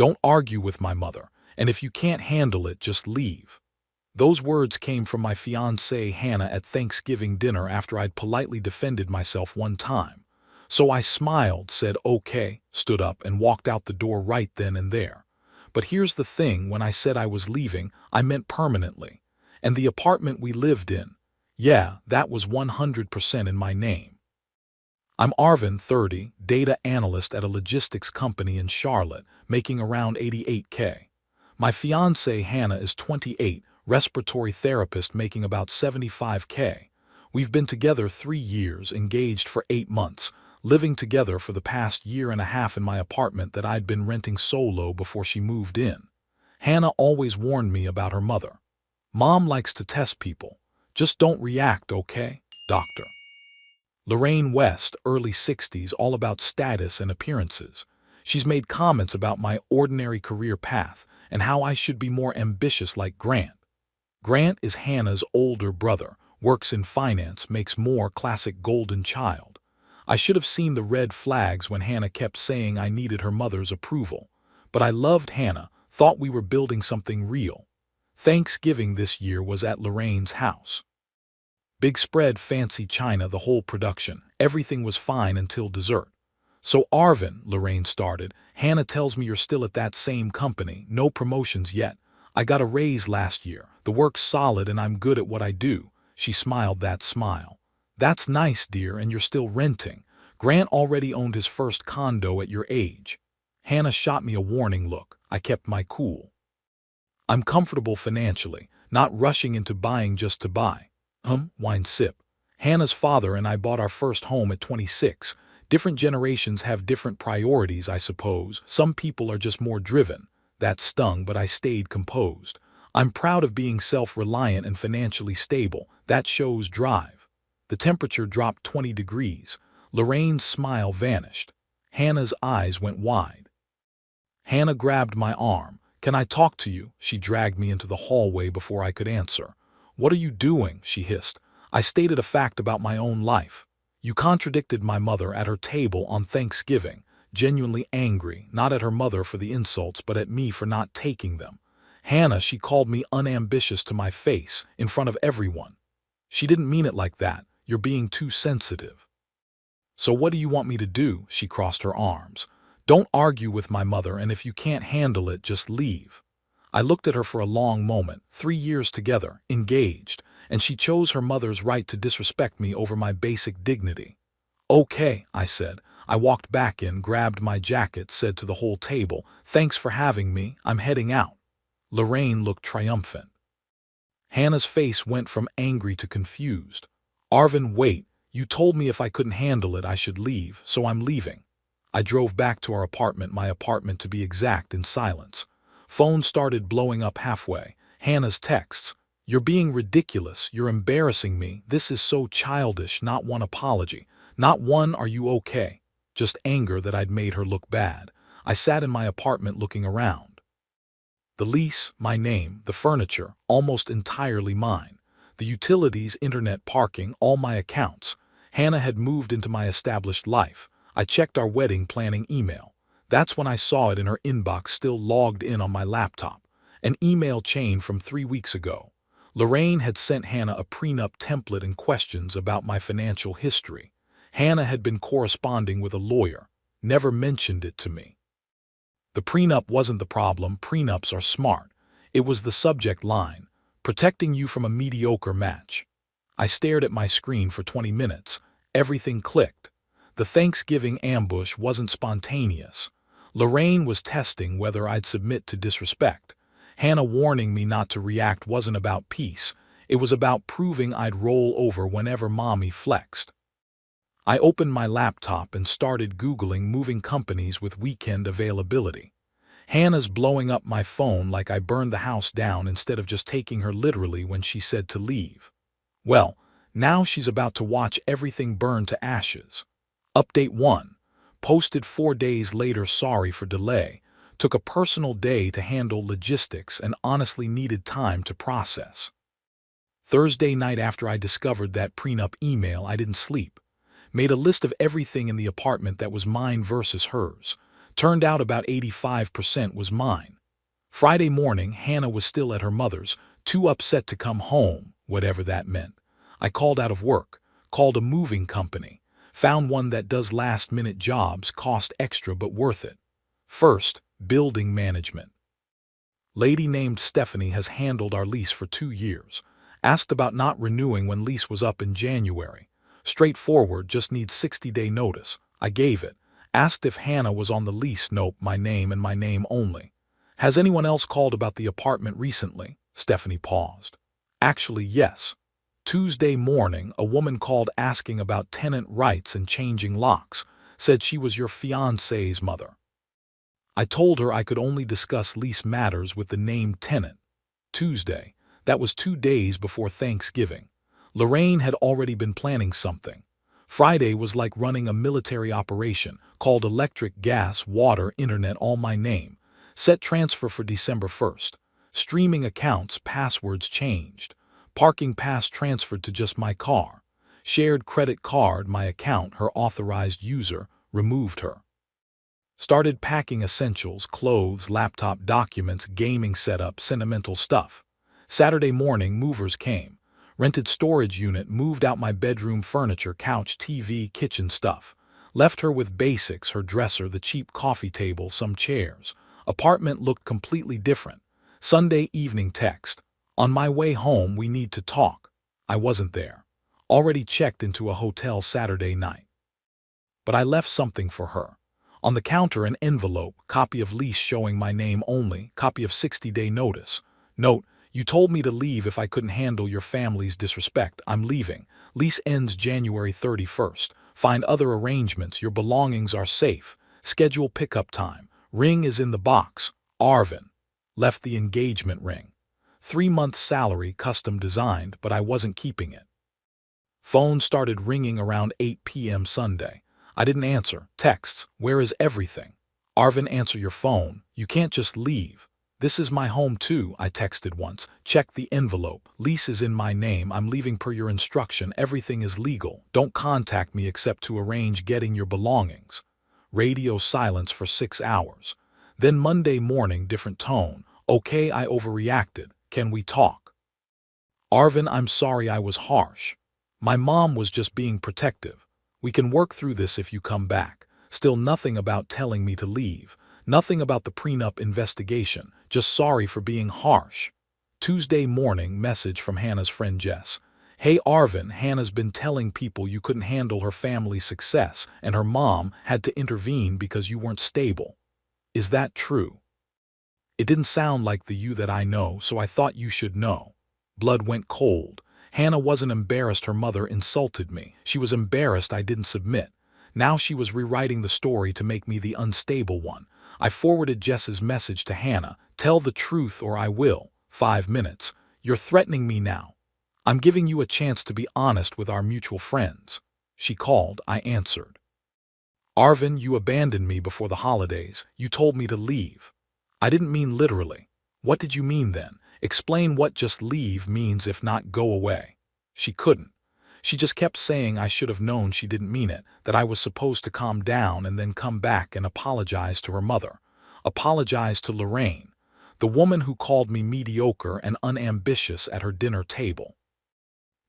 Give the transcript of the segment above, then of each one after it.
Don't argue with my mother, and if you can't handle it, just leave. Those words came from my fiancée Hannah at Thanksgiving dinner after I'd politely defended myself one time. So I smiled, said okay, stood up, and walked out the door right then and there. But here's the thing, when I said I was leaving, I meant permanently. And the apartment we lived in, yeah, that was 100% in my name. I'm Arvin, 30, data analyst at a logistics company in Charlotte, making around 88K. My fiancée Hannah is 28, respiratory therapist making about 75K. We've been together 3 years, engaged for 8 months, living together for the past year and a half in my apartment that I'd been renting solo before she moved in. Hannah always warned me about her mother. Mom likes to test people. Just don't react, okay, doctor? Lorraine West, early 60s, all about status and appearances. She's made comments about my ordinary career path and how I should be more ambitious like Grant. Grant is Hannah's older brother, works in finance, makes more, classic golden child. I should have seen the red flags when Hannah kept saying I needed her mother's approval. But I loved Hannah, thought we were building something real. Thanksgiving this year was at Lorraine's house. Big spread, fancy china, the whole production. Everything was fine until dessert. So Arvin, Lorraine started, Hannah tells me you're still at that same company, no promotions yet. I got a raise last year. The work's solid and I'm good at what I do. She smiled that smile. That's nice, dear, and you're still renting. Grant already owned his first condo at your age. Hannah shot me a warning look. I kept my cool. I'm comfortable financially, not rushing into buying just to buy. Wine sip. Hannah's father and I bought our first home at 26. Different generations have different priorities, I suppose. Some people are just more driven. That stung, but I stayed composed. I'm proud of being self-reliant and financially stable. That shows drive. The temperature dropped 20 degrees. Lorraine's smile vanished. Hannah's eyes went wide. Hannah grabbed my arm. Can I talk to you? She dragged me into the hallway before I could answer. What are you doing? She hissed. I stated a fact about my own life. You contradicted my mother at her table on Thanksgiving, genuinely angry, not at her mother for the insults, but at me for not taking them. Hannah, she called me unambitious to my face, in front of everyone. She didn't mean it like that. You're being too sensitive. So what do you want me to do? She crossed her arms. Don't argue with my mother, and if you can't handle it, just leave. I looked at her for a long moment, 3 years together, engaged, and she chose her mother's right to disrespect me over my basic dignity. Okay, I said. I walked back in, grabbed my jacket, said to the whole table, thanks for having me, I'm heading out. Lorraine looked triumphant. Hannah's face went from angry to confused. Arvin, wait, you told me if I couldn't handle it I should leave, so I'm leaving. I drove back to our apartment, my apartment to be exact, in silence. Phone started blowing up halfway. Hannah's texts. You're being ridiculous. You're embarrassing me. This is so childish. Not one apology. Not one, are you okay? Just anger that I'd made her look bad. I sat in my apartment looking around. The lease, my name, the furniture, almost entirely mine. The utilities, internet, parking, all my accounts. Hannah had moved into my established life. I checked our wedding planning email. That's when I saw it in her inbox, still logged in on my laptop. An email chain from 3 weeks ago. Lorraine had sent Hannah a prenup template and questions about my financial history. Hannah had been corresponding with a lawyer, never mentioned it to me. The prenup wasn't the problem, prenups are smart. It was the subject line, protecting you from a mediocre match. I stared at my screen for 20 minutes. Everything clicked. The Thanksgiving ambush wasn't spontaneous. Lorraine was testing whether I'd submit to disrespect. Hannah warning me not to react wasn't about peace. It was about proving I'd roll over whenever mommy flexed. I opened my laptop and started Googling moving companies with weekend availability. Hannah's blowing up my phone like I burned the house down instead of just taking her literally when she said to leave. Well, now she's about to watch everything burn to ashes. Update 1. Posted 4 days later, sorry for delay. Took a personal day to handle logistics and honestly needed time to process. Thursday night after I discovered that prenup email, I didn't sleep. Made a list of everything in the apartment that was mine versus hers. Turned out about 85% was mine. Friday morning, Hannah was still at her mother's, too upset to come home, whatever that meant. I called out of work, called a moving company, found one that does last-minute jobs, cost extra but worth it. First, building management. Lady named Stephanie has handled our lease for 2 years. Asked about not renewing when lease was up in January. Straightforward, just needs 60-day notice. I gave it. Asked if Hannah was on the lease. Nope, my name and my name only. Has anyone else called about the apartment recently? Stephanie paused. Actually, yes. Tuesday morning, a woman called asking about tenant rights and changing locks. Said she was your fiancé's mother. I told her I could only discuss lease matters with the named tenant. Tuesday. That was 2 days before Thanksgiving. Lorraine had already been planning something. Friday was like running a military operation, called electric, gas, water, internet, all my name. Set transfer for December 1st. Streaming accounts, passwords changed. Parking pass transferred to just my car. Shared credit card, my account, her authorized user, removed her. Started packing essentials, clothes, laptop, documents, gaming setup, sentimental stuff. Saturday morning, movers came. Rented storage unit, moved out my bedroom furniture, couch, TV, kitchen stuff. Left her with basics, her dresser, the cheap coffee table, some chairs. Apartment looked completely different. Sunday evening text. On my way home, we need to talk. I wasn't there. Already checked into a hotel Saturday night. But I left something for her. On the counter, an envelope, copy of lease showing my name only, copy of 60-day notice. Note, you told me to leave if I couldn't handle your family's disrespect. I'm leaving. Lease ends January 31st. Find other arrangements. Your belongings are safe. Schedule pickup time. Ring is in the box. Arvin. Left the engagement ring. 3-month salary, custom designed, but I wasn't keeping it. Phone started ringing around 8 p.m. Sunday. I didn't answer. Texts. Where is everything? Arvin, answer your phone. You can't just leave. This is my home too, I texted once. Check the envelope. Lease is in my name. I'm leaving per your instruction. Everything is legal. Don't contact me except to arrange getting your belongings. Radio silence for 6 hours. Then Monday morning, different tone. Okay, I overreacted. Can we talk? Arvin, I'm sorry I was harsh. My mom was just being protective. We can work through this if you come back. Still nothing about telling me to leave. Nothing about the prenup investigation. Just sorry for being harsh. Tuesday morning, message from Hannah's friend Jess. Hey Arvin, Hannah's been telling people you couldn't handle her family's success and her mom had to intervene because you weren't stable. Is that true? It didn't sound like the you that I know, so I thought you should know. Blood went cold. Hannah wasn't embarrassed her mother insulted me. She was embarrassed I didn't submit. Now she was rewriting the story to make me the unstable one. I forwarded Jess's message to Hannah. Tell the truth or I will. 5 minutes. You're threatening me now. I'm giving you a chance to be honest with our mutual friends. She called. I answered. Arvin, you abandoned me before the holidays. You told me to leave. I didn't mean literally. What did you mean then? Explain what just leave means, if not go away. She couldn't. She just kept saying I should have known she didn't mean it, that I was supposed to calm down and then come back and apologize to her mother. Apologize to Lorraine, the woman who called me mediocre and unambitious at her dinner table.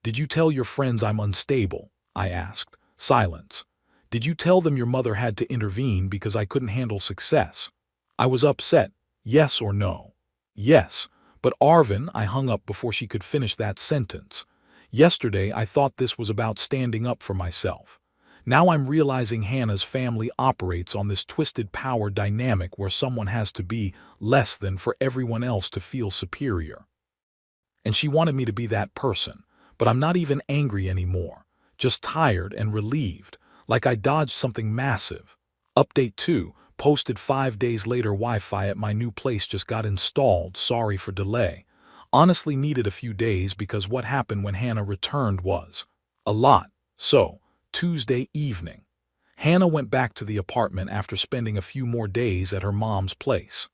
Did you tell your friends I'm unstable? I asked. Silence. Did you tell them your mother had to intervene because I couldn't handle success? I was upset. Yes or no? Yes. But Arvin, I hung up before she could finish that sentence. Yesterday, I thought this was about standing up for myself. Now I'm realizing Hannah's family operates on this twisted power dynamic where someone has to be less than for everyone else to feel superior. And she wanted me to be that person, but I'm not even angry anymore, just tired and relieved, like I dodged something massive. Update 2, posted 5 days later. Wi-Fi at my new place just got installed, sorry for delay. Honestly needed a few days because what happened when Hannah returned was a lot. So, Tuesday evening, Hannah went back to the apartment after spending a few more days at her mom's place.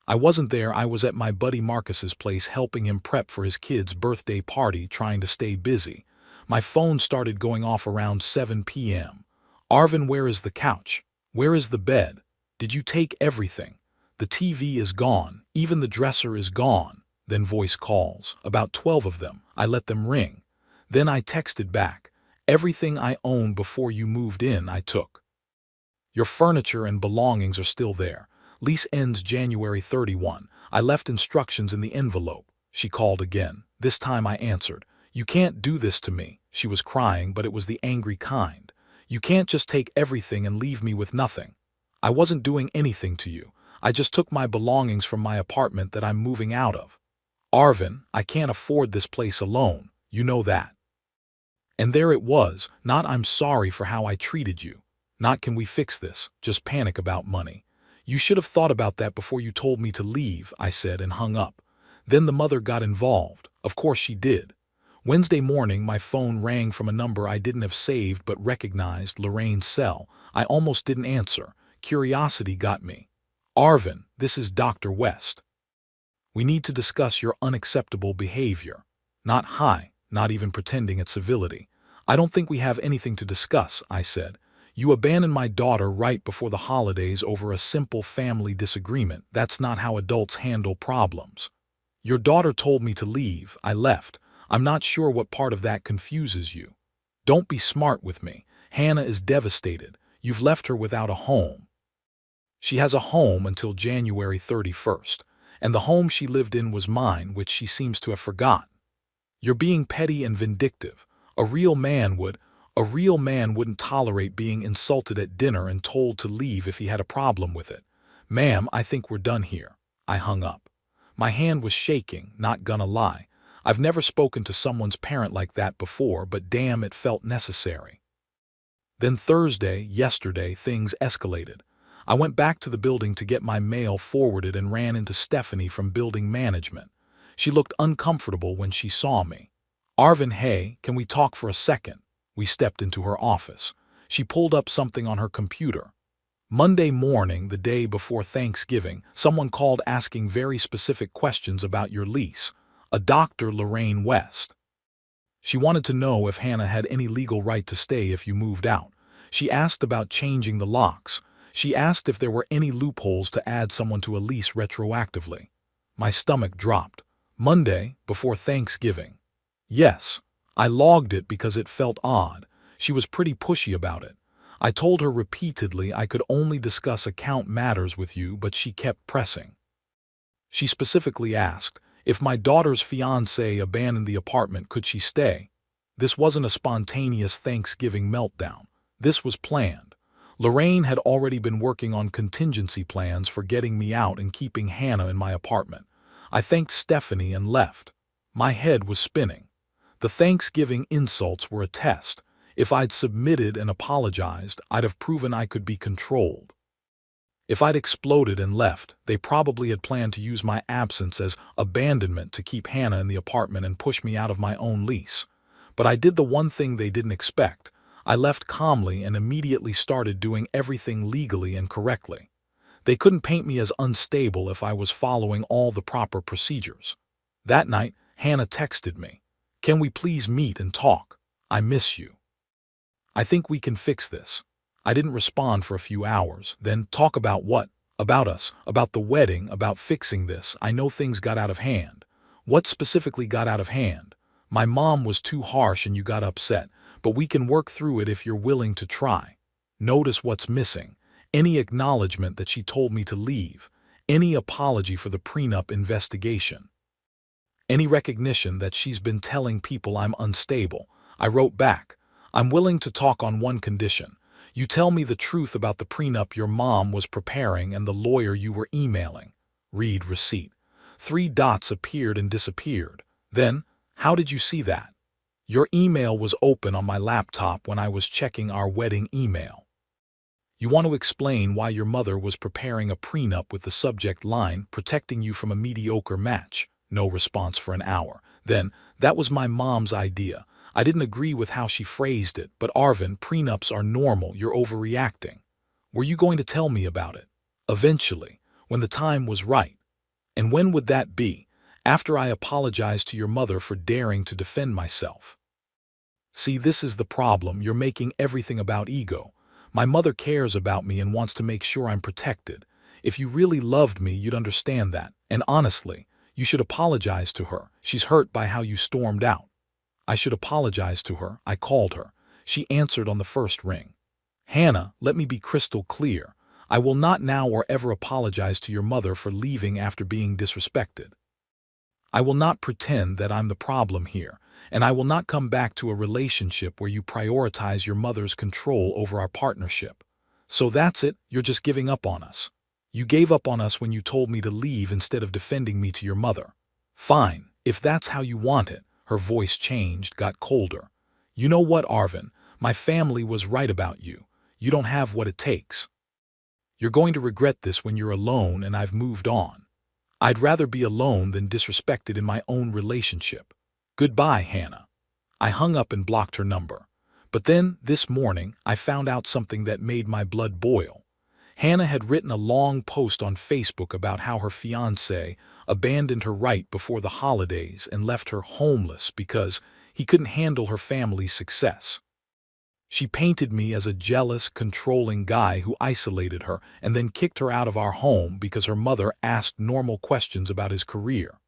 I wasn't there. I was at my buddy Marcus's place helping him prep for his kid's birthday party, trying to stay busy. My phone started going off around 7 p.m. Arvin, where is the couch? Where is the bed? Did you take everything? The TV is gone. Even the dresser is gone. Then voice calls. About 12 of them. I let them ring. Then I texted back. Everything I owned before you moved in, I took. Your furniture and belongings are still there. Lease ends January 31. I left instructions in the envelope. She called again. This time I answered. You can't do this to me. She was crying, but it was the angry kind. You can't just take everything and leave me with nothing. I wasn't doing anything to you. I just took my belongings from my apartment that I'm moving out of. Arvin, I can't afford this place alone. You know that. And there it was, not I'm sorry for how I treated you. Not can we fix this, just panic about money. You should have thought about that before you told me to leave, I said and hung up. Then the mother got involved. Of course she did. Wednesday morning my phone rang from a number I didn't have saved but recognized Lorraine's cell. I almost didn't answer. Curiosity got me. Arvin, this is Dr. West. We need to discuss your unacceptable behavior. Not hi, not even pretending at civility. I don't think we have anything to discuss, I said. You abandoned my daughter right before the holidays over a simple family disagreement. That's not how adults handle problems. Your daughter told me to leave. I left. I'm not sure what part of that confuses you. Don't be smart with me. Hannah is devastated. You've left her without a home. She has a home until January 31st, and the home she lived in was mine, which she seems to have forgotten. You're being petty and vindictive. A real man wouldn't tolerate being insulted at dinner and told to leave if he had a problem with it. Ma'am, I think we're done here. I hung up. My hand was shaking, not gonna lie. I've never spoken to someone's parent like that before, but damn, it felt necessary. Then yesterday, things escalated. I went back to the building to get my mail forwarded and ran into Stephanie from building management. She looked uncomfortable when she saw me. Arvin, hey, can we talk for a second? We stepped into her office. She pulled up something on her computer. Monday morning, the day before Thanksgiving, someone called asking very specific questions about your lease. A Dr. Lorraine West. She wanted to know if Hannah had any legal right to stay if you moved out. She asked about changing the locks. She asked if there were any loopholes to add someone to a lease retroactively. My stomach dropped. Monday, before Thanksgiving. Yes, I logged it because it felt odd. She was pretty pushy about it. I told her repeatedly I could only discuss account matters with you, but she kept pressing. She specifically asked, if my daughter's fiancé abandoned the apartment, could she stay? This wasn't a spontaneous Thanksgiving meltdown. This was planned. Lorraine had already been working on contingency plans for getting me out and keeping Hannah in my apartment. I thanked Stephanie and left. My head was spinning. The Thanksgiving insults were a test. If I'd submitted and apologized, I'd have proven I could be controlled. If I'd exploded and left, they probably had planned to use my absence as abandonment to keep Hannah in the apartment and push me out of my own lease. But I did the one thing they didn't expect. I left calmly and immediately started doing everything legally and correctly. They couldn't paint me as unstable if I was following all the proper procedures. That night, Hannah texted me. Can we please meet and talk? I miss you. I think we can fix this. I didn't respond for a few hours. Then, talk about what? About us, about the wedding, about fixing this. I know things got out of hand. What specifically got out of hand? My mom was too harsh and you got upset, but we can work through it if you're willing to try. Notice what's missing. Any acknowledgement that she told me to leave. Any apology for the prenup investigation. Any recognition that she's been telling people I'm unstable. I wrote back, I'm willing to talk on one condition. You tell me the truth about the prenup your mom was preparing and the lawyer you were emailing. Read receipt. 3 dots appeared and disappeared. Then, how did you see that? Your email was open on my laptop when I was checking our wedding email. You want to explain why your mother was preparing a prenup with the subject line, protecting you from a mediocre match. No response for an hour. Then, that was my mom's idea. I didn't agree with how she phrased it, but Arvin, prenups are normal, you're overreacting. Were you going to tell me about it? Eventually, when the time was right. And when would that be? After I apologized to your mother for daring to defend myself. See, this is the problem. You're making everything about ego. My mother cares about me and wants to make sure I'm protected. If you really loved me, you'd understand that. And honestly, you should apologize to her. She's hurt by how you stormed out." I should apologize to her. I called her. She answered on the first ring. "Hannah, let me be crystal clear. I will not now or ever apologize to your mother for leaving after being disrespected. I will not pretend that I'm the problem here, and I will not come back to a relationship where you prioritize your mother's control over our partnership. So that's it, you're just giving up on us. You gave up on us when you told me to leave instead of defending me to your mother. Fine, if that's how you want it." Her voice changed, got colder. "You know what, Arvin? My family was right about you. You don't have what it takes. You're going to regret this when you're alone and I've moved on. I'd rather be alone than disrespected in my own relationship. Goodbye, Hannah." I hung up and blocked her number. But then, this morning, I found out something that made my blood boil. Hannah had written a long post on Facebook about how her fiancé abandoned her right before the holidays and left her homeless because he couldn't handle her family's success. She painted me as a jealous, controlling guy who isolated her and then kicked her out of our home because her mother asked normal questions about his career.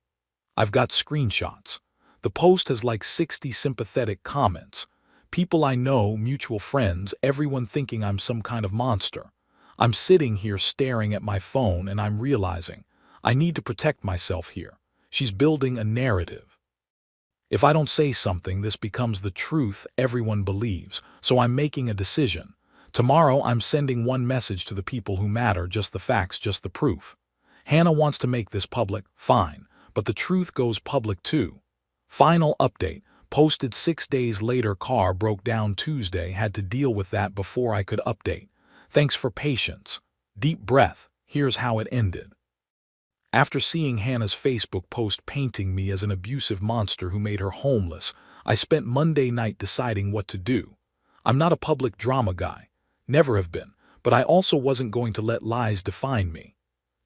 I've got screenshots. The post has like 60 sympathetic comments. People I know, mutual friends, everyone thinking I'm some kind of monster. I'm sitting here staring at my phone and I'm realizing I need to protect myself here. She's building a narrative. If I don't say something, this becomes the truth everyone believes, so I'm making a decision. Tomorrow I'm sending one message to the people who matter, just the facts, just the proof. Hannah wants to make this public, fine, but the truth goes public too. Final update, posted 6 days later. Car broke down Tuesday, had to deal with that before I could update. Thanks for patience. Deep breath, here's how it ended. After seeing Hannah's Facebook post painting me as an abusive monster who made her homeless, I spent Monday night deciding what to do. I'm not a public drama guy, never have been, but I also wasn't going to let lies define me.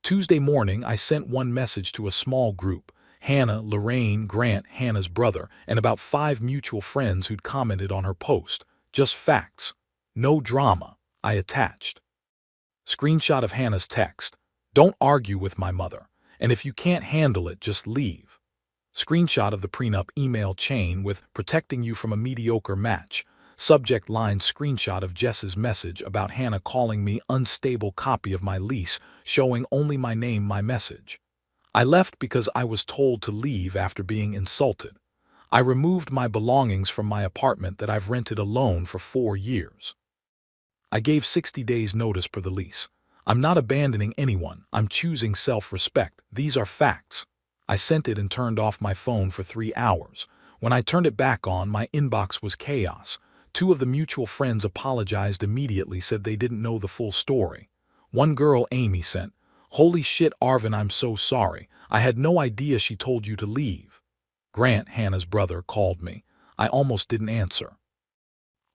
Tuesday morning, I sent one message to a small group: Hannah, Lorraine, Grant, Hannah's brother, and about 5 mutual friends who'd commented on her post. Just facts. No drama. I attached. Screenshot of Hannah's text: "Don't argue with my mother. And if you can't handle it, just leave." Screenshot of the prenup email chain with "protecting you from a mediocre match." Subject line: screenshot of Jess's message about Hannah calling me unstable copy of my lease, showing only my name, my message. I left because I was told to leave after being insulted. I removed my belongings from my apartment that I've rented alone for 4 years. I gave 60 days notice per the lease. I'm not abandoning anyone, I'm choosing self-respect. These are facts. I sent it and turned off my phone for 3 hours. When I turned it back on, my inbox was chaos. 2 of the mutual friends apologized immediately, said they didn't know the full story. One girl, Amy, sent, "Holy shit, Arvin, I'm so sorry. I had no idea she told you to leave." Grant, Hannah's brother, called me. I almost didn't answer.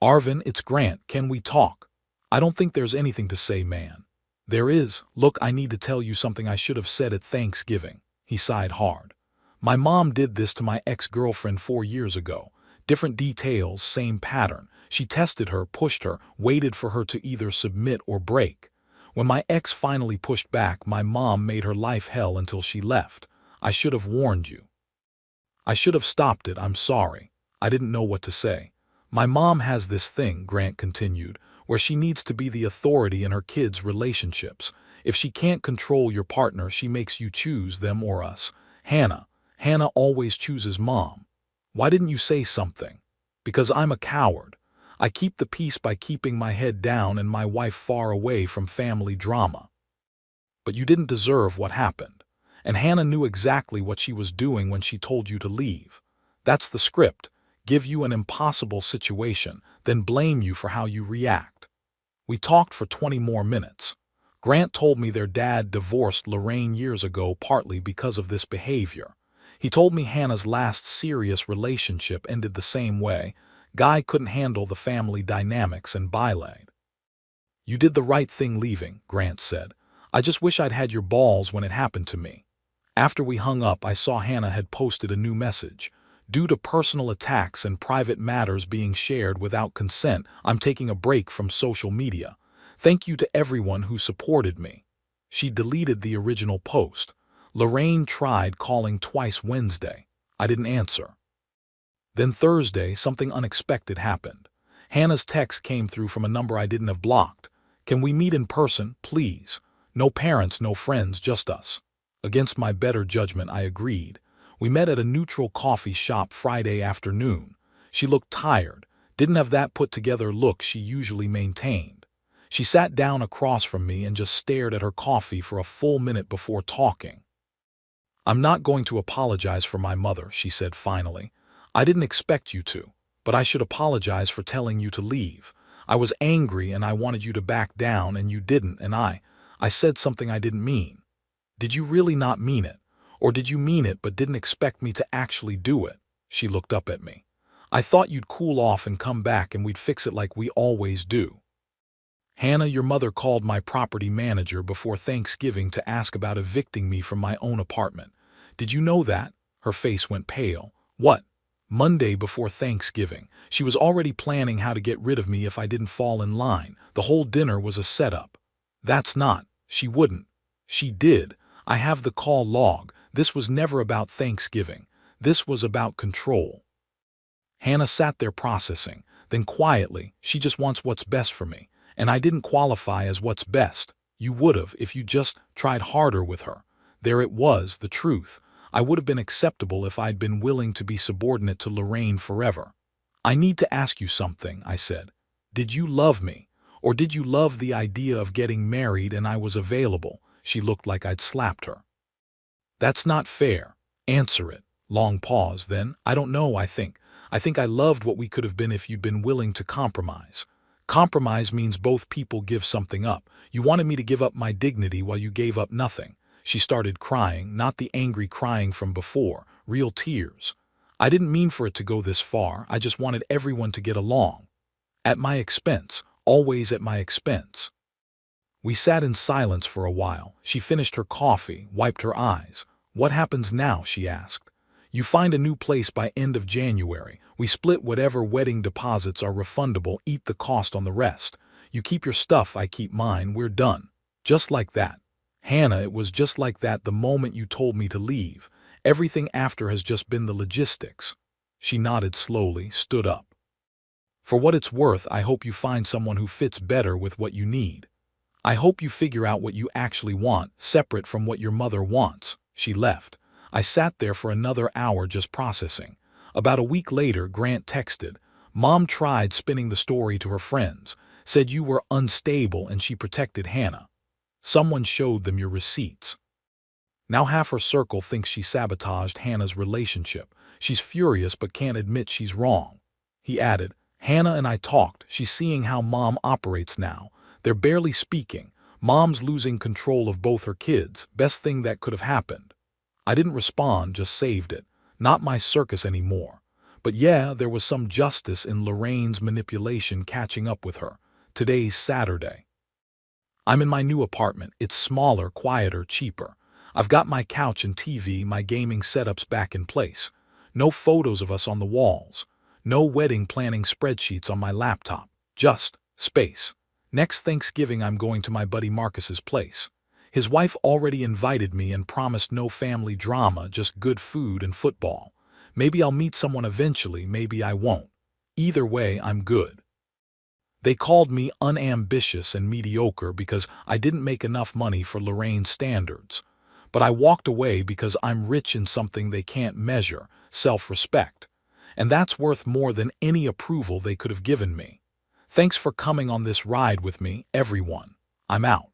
"Arvin, it's Grant. Can we talk?" "I don't think there's anything to say, man." "There is. Look, I need to tell you something I should have said at Thanksgiving." He sighed hard. "My mom did this to my ex-girlfriend 4 years ago. Different details, same pattern. She tested her, pushed her, waited for her to either submit or break. When my ex finally pushed back, my mom made her life hell until she left. I should have warned you. I should have stopped it. I'm sorry. I didn't know what to say. My mom has this thing," Grant continued, "where she needs to be the authority in her kids' relationships. If she can't control your partner, she makes you choose them or us. Hannah always chooses mom. Why didn't you say something?" "Because I'm a coward. I keep the peace by keeping my head down and my wife far away from family drama." "But you didn't deserve what happened. And Hannah knew exactly what she was doing when she told you to leave. That's the script. Give you an impossible situation, then blame you for how you react." We talked for 20 more minutes. Grant told me their dad divorced Lorraine years ago partly because of this behavior. He told me Hannah's last serious relationship ended the same way. Guy couldn't handle the family dynamics and bailaid. "You did the right thing leaving," Grant said. "I just wish I'd had your balls when it happened to me." After we hung up, I saw Hannah had posted a new message. Due to personal attacks and private matters being shared without consent, I'm taking a break from social media. Thank you to everyone who supported me." She deleted the original post. Lorraine tried calling twice Wednesday. I didn't answer. Then Thursday, something unexpected happened. Hannah's text came through from a number I didn't have blocked. "Can we meet in person, please? No parents, no friends, just us." Against my better judgment, I agreed. We met at a neutral coffee shop Friday afternoon. She looked tired, didn't have that put-together look she usually maintained. She sat down across from me and just stared at her coffee for a full minute before talking. "I'm not going to apologize for my mother," she said finally. "I didn't expect you to, but I should apologize for telling you to leave. I was angry and I wanted you to back down and you didn't, and I said something I didn't mean." "Did you really not mean it? Or did you mean it but didn't expect me to actually do it?" She looked up at me. "I thought you'd cool off and come back and we'd fix it like we always do." "Hannah, your mother called my property manager before Thanksgiving to ask about evicting me from my own apartment. Did you know that?" Her face went pale. "What? Monday before Thanksgiving. She was already planning how to get rid of me if I didn't fall in line. The whole dinner was a setup." "That's not. She wouldn't." "She did. I have the call log. This was never about Thanksgiving. This was about control." Hannah sat there processing. Then quietly, "She just wants what's best for me. And I didn't qualify as what's best. You would've if you just tried harder with her." There it was, the truth. I would have been acceptable if I'd been willing to be subordinate to Lorraine forever. "I need to ask you something," I said. "Did you love me? Or did you love the idea of getting married and I was available?" She looked like I'd slapped her. "That's not fair. Answer it." Long pause, then, "I don't know, I think I loved what we could have been if you'd been willing to compromise." "Compromise means both people give something up. You wanted me to give up my dignity while you gave up nothing." She started crying, not the angry crying from before, real tears. "I didn't mean for it to go this far. I just wanted everyone to get along. At my expense, always at my expense." We sat in silence for a while. She finished her coffee, wiped her eyes. "What happens now?" she asked. "You find a new place by end of January. We split whatever wedding deposits are refundable, eat the cost on the rest. You keep your stuff, I keep mine, we're done." Just like that. Hannah, it was just like that the moment you told me to leave. Everything after has just been the logistics. She nodded slowly, stood up. "For what it's worth, I hope you find someone who fits better with what you need. I hope you figure out what you actually want, separate from what your mother wants." She left. I sat there for another hour just processing. About a week later, Grant texted. "Mom tried spinning the story to her friends, said you were unstable and she protected Hannah. Someone showed them your receipts. Now half her circle thinks she sabotaged Hannah's relationship. She's furious but can't admit she's wrong." He added, "Hannah and I talked. She's seeing how Mom operates now. They're barely speaking. Mom's losing control of both her kids. Best thing that could have happened." I didn't respond, just saved it. Not my circus anymore. But yeah, there was some justice in Lorraine's manipulation catching up with her. Today's Saturday. I'm in my new apartment. It's smaller, quieter, cheaper. I've got my couch and TV, my gaming setups back in place. No photos of us on the walls. No wedding planning spreadsheets on my laptop. Just space. Next Thanksgiving I'm going to my buddy Marcus's place. His wife already invited me and promised no family drama, just good food and football. Maybe I'll meet someone eventually, maybe I won't. Either way, I'm good. They called me unambitious and mediocre because I didn't make enough money for Lorraine's standards. But I walked away because I'm rich in something they can't measure, self-respect. And that's worth more than any approval they could have given me. Thanks for coming on this ride with me, everyone. I'm out.